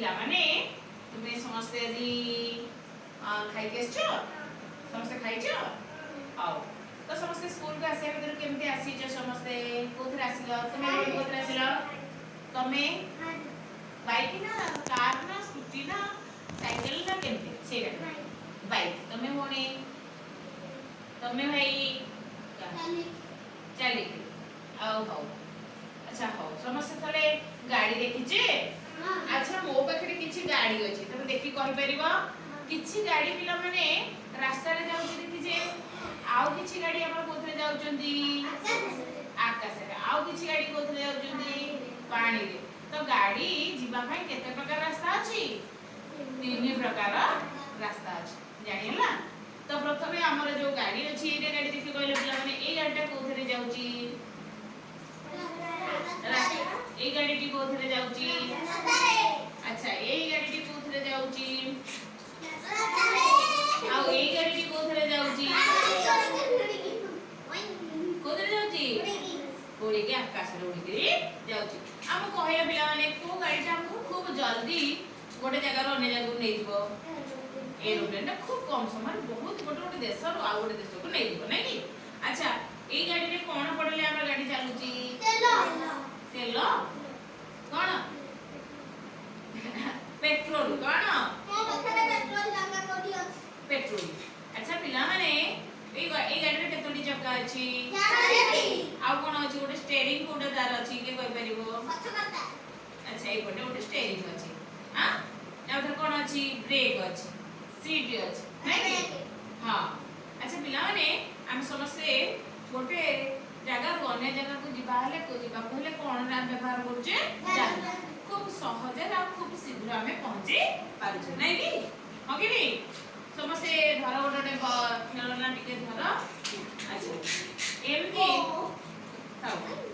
पिला माने तुम्हें समस्ते यदि खाई के आछो समस्ते खाइछो आओ तो समस्ते स्कूल को आसे भीतर केमती आसीछ समस्ते कोथरे आसिलो तमे कोथरे आसिलो तमे बाइक ना कार ना स्कूटी ना साइकिल ना केमती सेटा बाइक तमे मोने तमे भाई चली आओ आओ अच्छा हो समस्ते थले गाड़ी देखिचे अच्छा मो पाखरे किछि गाड़ी अछि तमे देखि कहि परिबो किछि गाड़ी पिला माने रास्ता रे जाउ देखिजे आउ किछि गाड़ी हमर कोथरे जाउचंदी आकाश रे आउ किछि गाड़ी कोथरे जाउचंदी पानी रे तो गाड़ी जीवा भाई केते प्रकार रास्ता अछि तीन प्रकार रास्ता अछि जानिला तो प्रथमे हमर जो गाड़ी अछि एटा गाड़ी देखि कहले पिला माने ए गाड़ीटा कोथरे जाउची ए गाड़ीटी कोथरे जाउची अच्छा ए गाड़ीटी कोथरे जाउची आ ए गाड़ीटी कोथरे जाउची कोथरे जाउची उड़ी के आकाश रे उड़ी के जाउची हम कहया पिला माने को गाड़ीटा हमको खूब जल्दी गोटे जगह रो अन्य जगह नै जीवो एरोप्लेन खूब कम समय बहुत गोटे देश रो आ गोटे देश को नै जीवो नै कि अच्छा ए गाड़ी रे कोन पड़ले हमर गाड़ी चालुची तेल कोन पेट्रोल कोन मो बखरे पेट्रोल जागा कोडी अछि पेट्रोल अच्छा पिला माने ए गाड़ी रे केतोडी चक्का अछि चारटी आ कोन अछि गोटे स्टीयरिंग कोडे दार अछि के कहि परिबो पछकता अच्छा ए कोडे गोटे स्टीयरिंग अछि हां आ उधर कोन अछि ब्रेक अछि सीट अछि नै हां अच्छा पिला माने हम समस्ते गोटे जगह को अन्य जगह को जीवा हले को जीवा कहले कोन ना व्यवहार करछे गाड़ी खूब सहज आ खूब शीघ्र हमें पहुंचे पारुछे नै कि हो कि नहीं समस्ते धर गोटे खेलना टिके धर अच्छा एमती थाओ